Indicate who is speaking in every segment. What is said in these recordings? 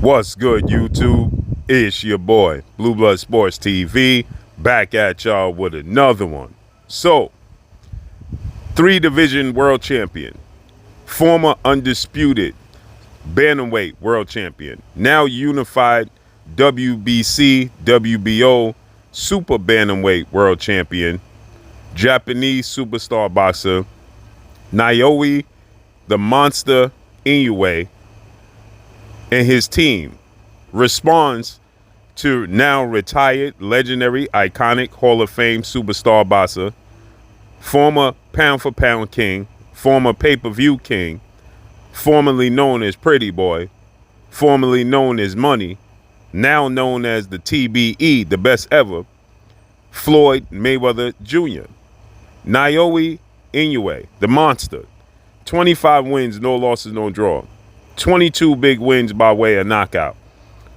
Speaker 1: What's good, YouTube? It's your boy, Blue Blood Sports TV, back at y'all with another one. So, three-division world champion, former undisputed bantamweight world champion, now unified WBC, WBO super bantamweight world champion, Japanese superstar boxer, Naoya the Monster Inoue, and his team responds to now retired, legendary, iconic Hall of Fame superstar boxer, former pound-for-pound king, former pay-per-view king, formerly known as Pretty Boy, formerly known as Money, now known as the TBE, the best ever, Floyd Mayweather Jr. Naoya Inoue, the monster, 25 wins, no losses, no draw. 22 big wins by way of knockout.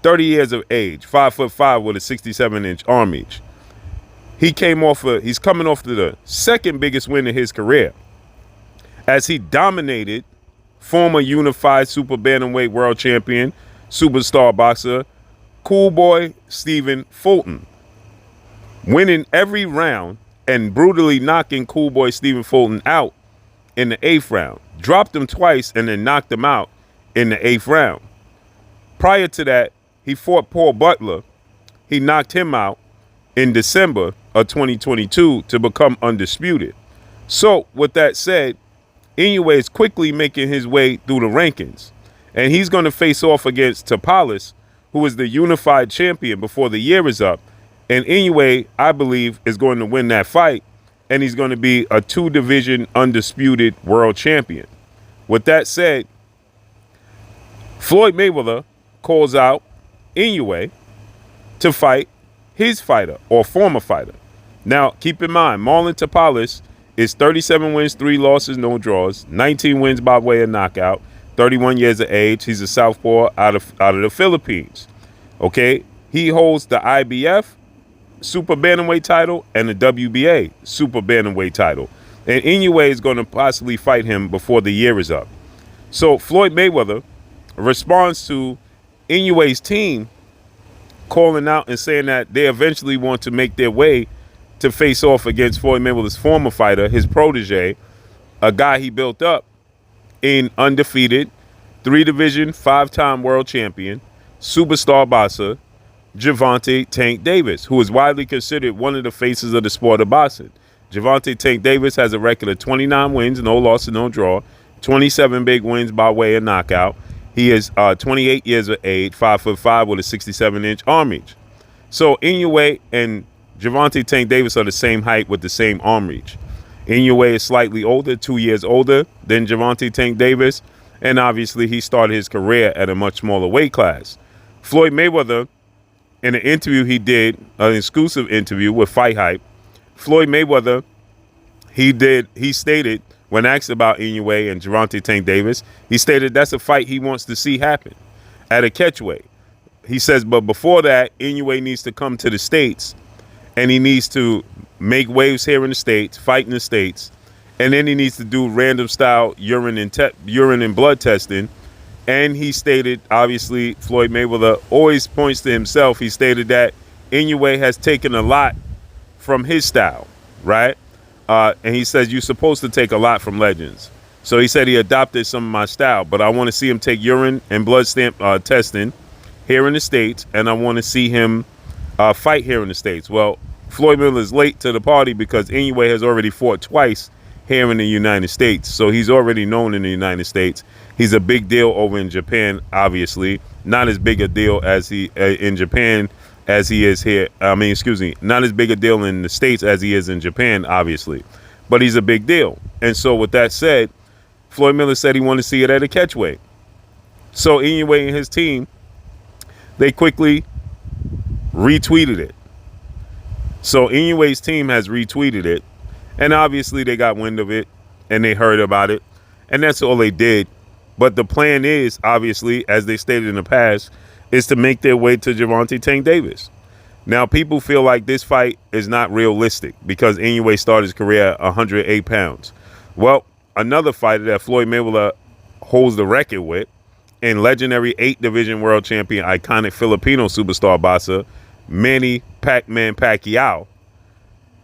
Speaker 1: 30 years of age, 5'5" with a 67-inch arm reach. He's coming off the second biggest win in his career, as he dominated former unified super bantamweight world champion, superstar boxer, Cool Boy Stephen Fulton, winning every round and brutally knocking Cool Boy Stephen Fulton out in the 8th round. Dropped him twice and then knocked him out in the 8th round. Prior to that, he fought Paul Butler. He knocked him out in December of 2022 to become undisputed. So, with that said, Inoue is quickly making his way through the rankings. And he's going to face off against Tapales, who is the unified champion before the year is up. And Inoue, I believe, is going to win that fight. And he's going to be a two-division undisputed world champion. With that said, Floyd Mayweather calls out Inoue to fight his fighter or former fighter. Now, keep in mind, Marlon Tapales is 37 wins, 3 losses, no draws, 19 wins by way of knockout, 31 years of age. He's a southpaw out of the Philippines. Okay, he holds the IBF super bantamweight title and the WBA super bantamweight title. And Inoue is going to possibly fight him before the year is up. So Floyd Mayweather responds to Inoue's team calling out and saying that they eventually want to make their way to face off against Floyd Mayweather's former fighter, his protege, a guy he built up in undefeated, 3-division, 5-time world champion, superstar boxer, Gervonta Tank Davis, who is widely considered one of the faces of the sport of boxing. Gervonta Tank Davis has a record of 29 wins, no losses, no draw, 27 big wins by way of knockout. He is 28 years of age, 5'5" with a 67-inch arm reach. So Inoue and Gervonta Tank Davis are the same height with the same arm reach. Inoue is slightly older, 2 years older than Gervonta Tank Davis, and obviously he started his career at a much smaller weight class. Floyd Mayweather, in an interview he did, an exclusive interview with Fight Hype, Floyd Mayweather, he stated, when asked about Inoue and Gervonta Tank Davis, he stated that's a fight he wants to see happen at a catchweight. He says, but before that, Inoue needs to come to the States, and he needs to make waves here in the States, fight in the States, and then he needs to do random style urine and blood testing. And he stated, obviously, Floyd Mayweather always points to himself. He stated that Inoue has taken a lot from his style, right? And he says, you're supposed to take a lot from legends. So he said he adopted some of my style, but I want to see him take urine and blood testing here in the States, and I want to see him fight here in the States. Well, Floyd Mayweather is late to the party because Inoue has already fought twice here in the United States. So he's already known in the United States. He's a big deal over in Japan, obviously. Not as big a deal as he in Japan as he is here. Not as big a deal in the States as he is in Japan, obviously. But he's a big deal. And so with that said, Floyd Mayweather said he wanted to see it at a catchweight. So Inoue and his team, they quickly retweeted it. So Inoue's team has retweeted it. And obviously they got wind of it and they heard about it. And that's all they did. But the plan is, obviously, as they stated in the past, is to make their way to Gervonta Tank Davis. Now, people feel like this fight is not realistic because Inoue started his career at 108 pounds. Well, another fighter that Floyd Mayweather holds the record with and legendary 8-division world champion, iconic Filipino superstar boxer, Manny Pac-Man Pacquiao.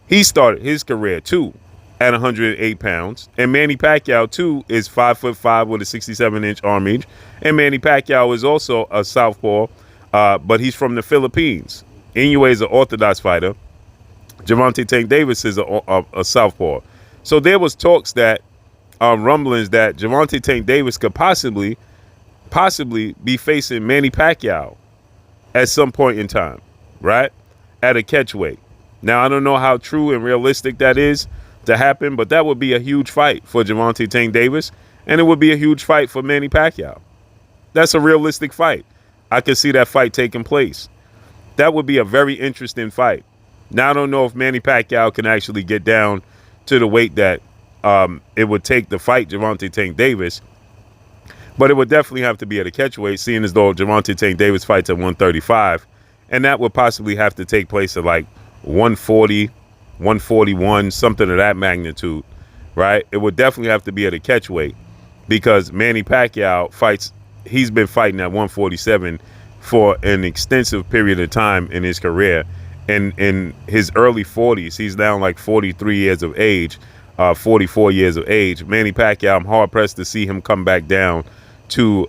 Speaker 1: He started his career, too, at 108 pounds. And Manny Pacquiao, too, is 5'5" with a 67-inch arm reach. And Manny Pacquiao is also a southpaw, but he's from the Philippines. Inoue is an orthodox fighter. Gervonta Tank Davis is a southpaw. So there was talks that, rumblings that Gervonta Tank Davis could possibly be facing Manny Pacquiao at some point in time, right? At a catchweight. Now, I don't know how true and realistic that is to happen, but that would be a huge fight for Gervonta Tank Davis, and it would be a huge fight for Manny Pacquiao. That's a realistic fight. I could see that fight taking place. That would be a very interesting fight. Now, I don't know if Manny Pacquiao can actually get down to the weight that it would take to fight Gervonta Tank Davis, but it would definitely have to be at a catchweight, seeing as though Gervonta Tank Davis fights at 135, and that would possibly have to take place at like 140, 141, something of that magnitude, right? It would definitely have to be at a catchweight because Manny Pacquiao he's been fighting at 147 for an extensive period of time in his career. And in his early 40s, he's now like 43 years of age, 44 years of age. Manny Pacquiao, I'm hard-pressed to see him come back down to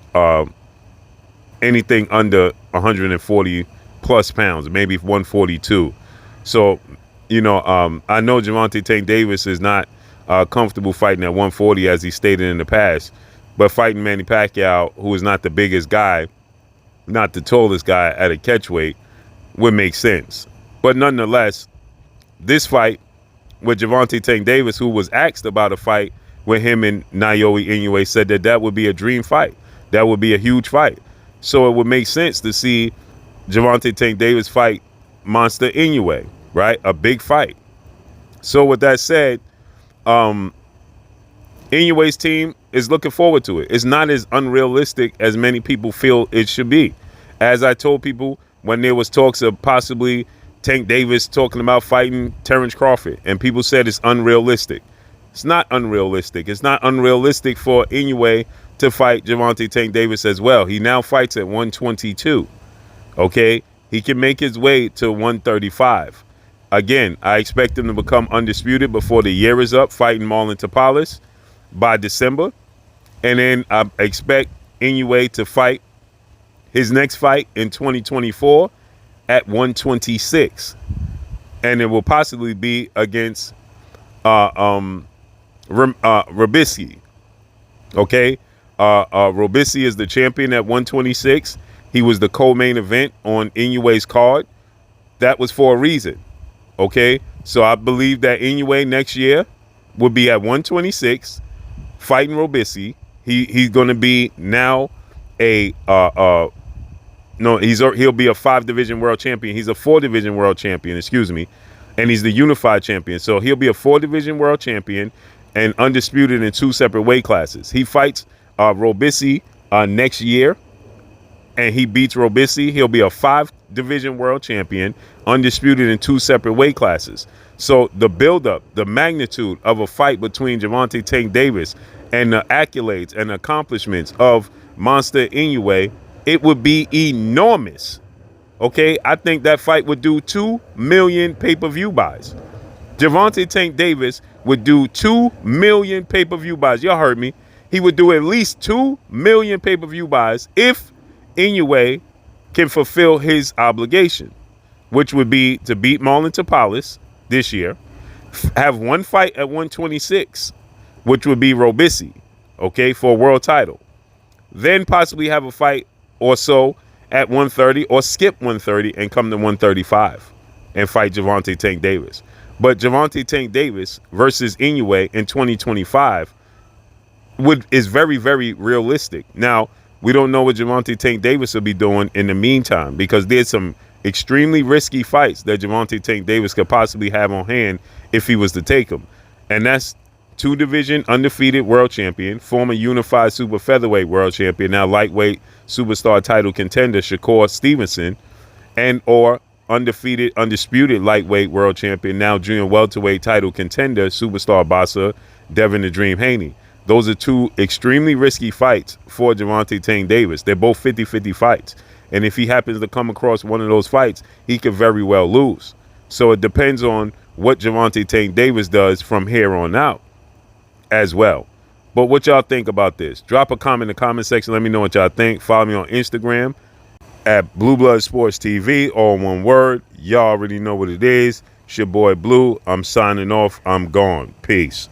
Speaker 1: anything under 140-plus pounds, maybe 142. So, I know Gervonta Tank Davis is not comfortable fighting at 140, as he stated in the past, but fighting Manny Pacquiao, who is not the biggest guy, not the tallest guy, at a catchweight would make sense. But nonetheless, this fight with Gervonta Tank Davis, who was asked about a fight with him and Naoya Inoue, said that would be a dream fight. That would be a huge fight. So it would make sense to see Gervonta Tank Davis fight Monster Inoue, right? A big fight. So with that said, Inoue's team is looking forward to it. It's not as unrealistic as many people feel it should be. As I told people when there was talks of possibly Tank Davis talking about fighting Terrence Crawford, and people said it's unrealistic. It's not unrealistic. It's not unrealistic for Inoue to fight Gervonta Tank Davis as well. He now fights at 122. Okay? He can make his way to 135. Again, I expect him to become undisputed before the year is up, fighting Marlon Tapales by December. And then I expect Inoue to fight his next fight in 2024 at 126. And it will possibly be against Robisky. Okay? Robisky is the champion at 126. He was the co-main event on Inoue's card. That was for a reason. Okay? So I believe that Inoue next year will be at 126 fighting Robisky. He's going to be now he'll be a 5-division world champion. He's a 4-division world champion, and he's the unified champion. So he'll be a 4-division world champion and undisputed in 2 separate weight classes. He fights Robisky next year, and he beats Robisky. He'll be a 5-division world champion, undisputed in 2 separate weight classes. So the buildup, the magnitude of a fight between Gervonta Tank Davis and the accolades and accomplishments of Monster Inoue, it would be enormous. Okay, I think that fight would do 2 million pay-per-view buys. Gervonta Tank Davis would do 2 million pay-per-view buys. Y'all heard me. He would do at least 2 million pay-per-view buys if Inoue can fulfill his obligation, which would be to beat Marlon Tapales this year, have one fight at 126, which would be Robisky, okay, for a world title. Then possibly have a fight or so at 130, or skip 130 and come to 135 and fight Gervonta Tank Davis. But Gervonta Tank Davis versus Inoue in 2025 is very, very realistic. Now, we don't know what Gervonta Tank Davis will be doing in the meantime, because there's some extremely risky fights that Gervonta Tank Davis could possibly have on hand if he was to take them. And that's 2-division undefeated world champion, former unified super featherweight world champion, now lightweight superstar title contender Shakur Stevenson, and or undisputed lightweight world champion, now junior welterweight title contender superstar boxer Devin the Dream Haney. Those are two extremely risky fights for Gervonta Tank Davis. They're both 50-50 fights. And if he happens to come across one of those fights, he could very well lose. So it depends on what Gervonta Tank Davis does from here on out as well. But what y'all think about this? Drop a comment in the comment section. Let me know what y'all think. Follow me on Instagram at Blue Blood Sports TV, all one word. Y'all already know what it is. It's your boy Blue. I'm signing off. I'm gone. Peace.